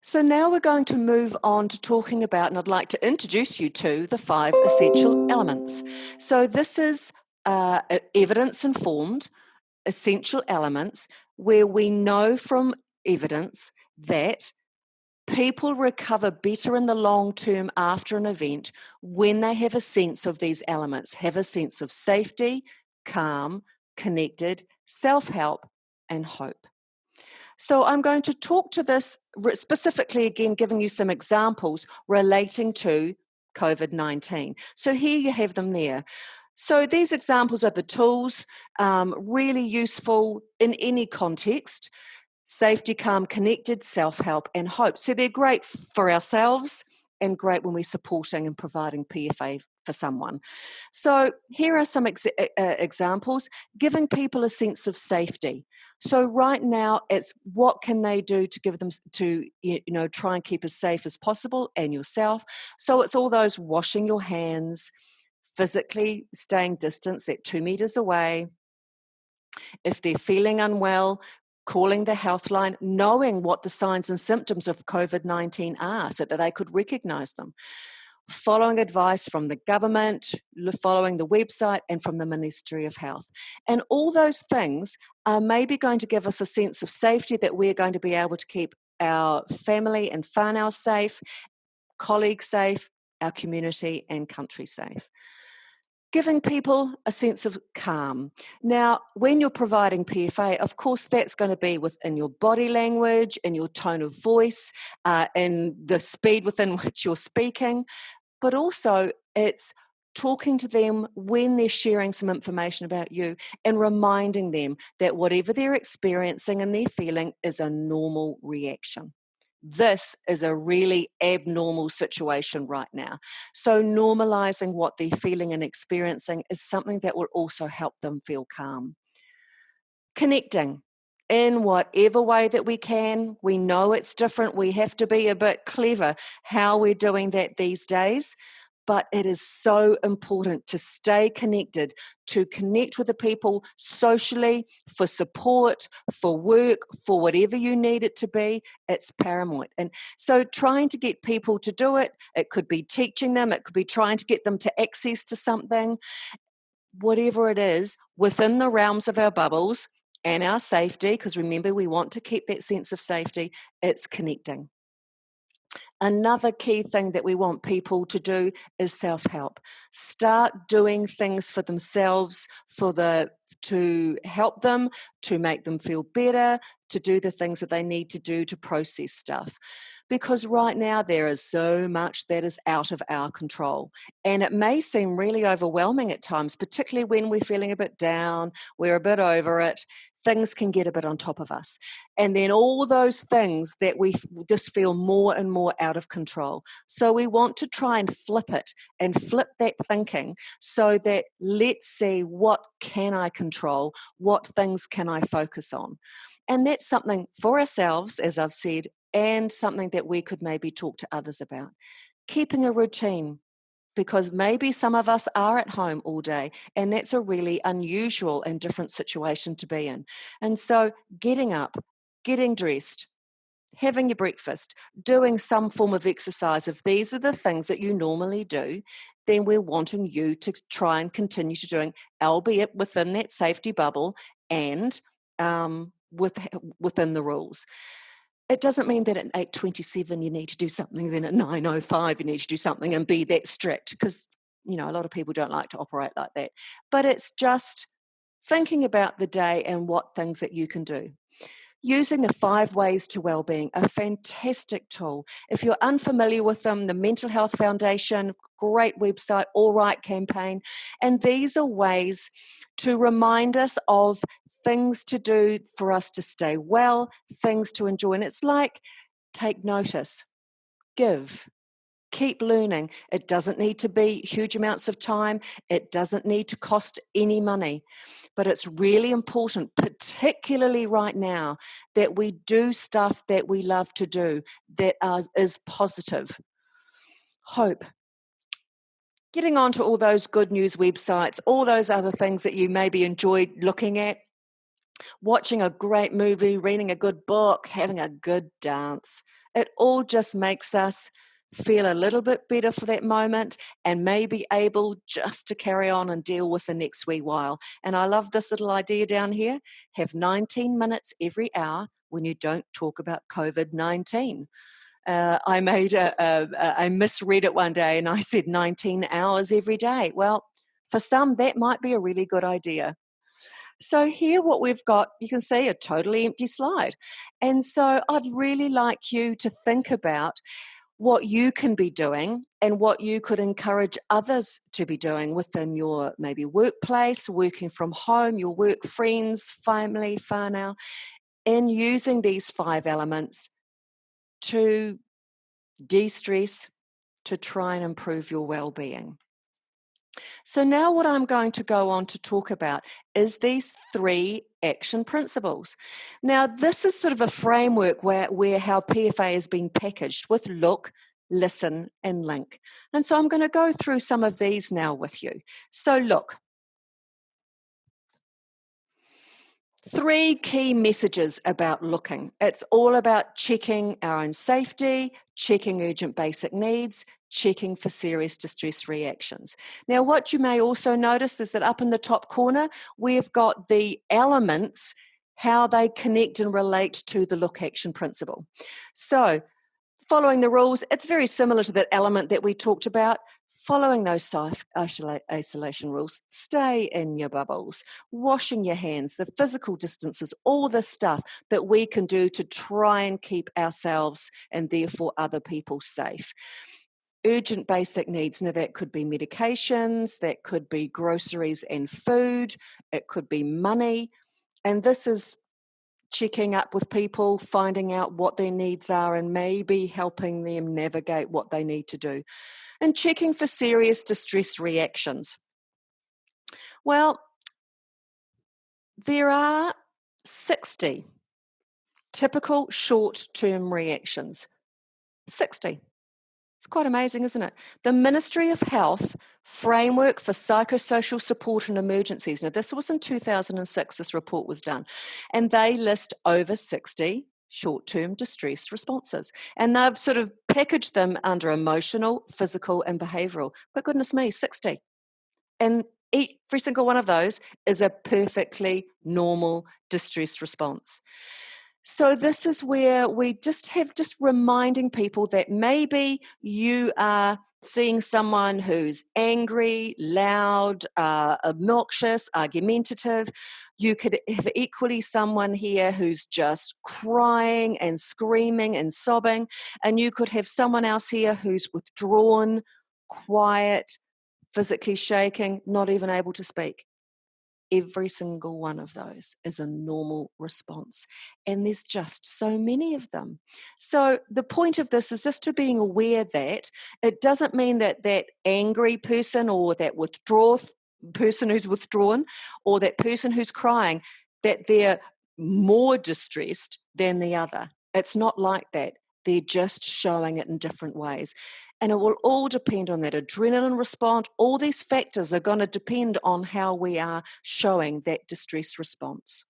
So now we're going to move on to talking about, and I'd like to introduce you to the 5 essential elements. So this is evidence-informed essential elements where we know from evidence that people recover better in the long term after an event when they have a sense of these elements, have a sense of safety, calm, connected, self-help, and hope. So I'm going to talk to this specifically, again, giving you some examples relating to COVID-19. So here you have them there. So these examples are the tools, really useful in any context: safety, calm, connected, self-help, and hope. So they're great for ourselves and great when we're supporting and providing PFA for someone. So here are some examples, giving people a sense of safety. So right now, it's what can they do to give them to try and keep as safe as possible and yourself. So it's all those washing your hands, physically staying distance at 2 meters away. If they're feeling unwell, calling the health line, knowing what the signs and symptoms of COVID-19 are so that they could recognize them. Following advice from the government, following the website, and from the Ministry of Health. And all those things are maybe going to give us a sense of safety, that we're going to be able to keep our family and whānau safe, colleagues safe, our community and country safe. Giving people a sense of calm. Now, when you're providing PFA, of course, that's going to be within your body language, in your tone of voice, in the speed within which you're speaking, but also it's talking to them when they're sharing some information about you and reminding them that whatever they're experiencing and they're feeling is a normal reaction. This is a really abnormal situation right now. So normalizing what they're feeling and experiencing is something that will also help them feel calm. Connecting in whatever way that we can. We know it's different. We have to be a bit clever how we're doing that these days. But it is so important to stay connected, to connect with the people socially, for support, for work, for whatever you need it to be. It's paramount. And so trying to get people to do it, it could be teaching them, it could be trying to get them to access to something, whatever it is, within the realms of our bubbles and our safety, because remember, we want to keep that sense of safety. It's connecting. Another key thing that we want people to do is self-help. Start doing things for themselves, to help them, to make them feel better, to do the things that they need to do to process stuff. Because right now there is so much that is out of our control. And it may seem really overwhelming at times, particularly when we're feeling a bit down, we're a bit over it. Things can get a bit on top of us. And then all those things that we just feel more and more out of control. So we want to try and flip it and flip that thinking so that let's see, what can I control? What things can I focus on? And that's something for ourselves, as I've said, and something that we could maybe talk to others about. Keeping a routine. Because maybe some of us are at home all day, and that's a really unusual and different situation to be in. And so getting up, getting dressed, having your breakfast, doing some form of exercise, if these are the things that you normally do, then we're wanting you to try and continue to doing, albeit within that safety bubble and within the rules. It doesn't mean that at 8:27 you need to do something, then at 9:05 you need to do something and be that strict, because, a lot of people don't like to operate like that. But it's just thinking about the day and what things that you can do. Using the 5 ways to wellbeing, a fantastic tool. If you're unfamiliar with them, the Mental Health Foundation, great website, All Right campaign. And these are ways to remind us of things to do for us to stay well, things to enjoy. And it's like, take notice, give, keep learning. It doesn't need to be huge amounts of time. It doesn't need to cost any money. But it's really important, particularly right now, that we do stuff that we love to do, that is positive. Hope. Getting onto all those good news websites, all those other things that you maybe enjoyed looking at, watching a great movie, reading a good book, having a good dance. It all just makes us feel a little bit better for that moment and may be able just to carry on and deal with the next wee while. And I love this little idea down here. Have 19 minutes every hour when you don't talk about COVID-19. I misread it one day and I said 19 hours every day. Well, for some, that might be a really good idea. So here what we've got, you can see a totally empty slide. And so I'd really like you to think about what you can be doing and what you could encourage others to be doing within your maybe workplace, working from home, your work friends, family, whānau, and using these 5 elements to de-stress, to try and improve your well-being. So now what I'm going to go on to talk about is these 3 action principles. Now this is sort of a framework where how PFA has been packaged with look, listen and link. And so I'm going to go through some of these now with you. So look. 3 key messages about looking. It's all about checking our own safety, checking urgent basic needs, checking for serious distress reactions. Now, what you may also notice is that up in the top corner, we've got the elements, how they connect and relate to the look action principle. So, following the rules, it's very similar to that element that we talked about. Following those safe isolation rules, stay in your bubbles, washing your hands, the physical distances, all the stuff that we can do to try and keep ourselves and therefore other people safe. Urgent basic needs, now that could be medications, that could be groceries and food, it could be money, and this is checking up with people, finding out what their needs are and maybe helping them navigate what they need to do. And checking for serious distress reactions. Well, there are 60 typical short-term reactions. 60. It's quite amazing, isn't it? The Ministry of Health Framework for Psychosocial Support in Emergencies. Now, this was in 2006, this report was done. And they list over 60 short-term distress responses. And they've sort of packaged them under emotional, physical, and behavioural. But goodness me, 60. And every single one of those is a perfectly normal distress response. So this is where we just reminding people that maybe you are seeing someone who's angry, loud, obnoxious, argumentative. You could have equally someone here who's just crying and screaming and sobbing, and you could have someone else here who's withdrawn, quiet, physically shaking, not even able to speak. Every single one of those is a normal response. And there's just so many of them. So the point of this is just to being aware that it doesn't mean that that angry person or that person who's withdrawn or that person who's crying, that they're more distressed than the other. It's not like that. They're just showing it in different ways. And it will all depend on that adrenaline response. All these factors are going to depend on how we are showing that distress response.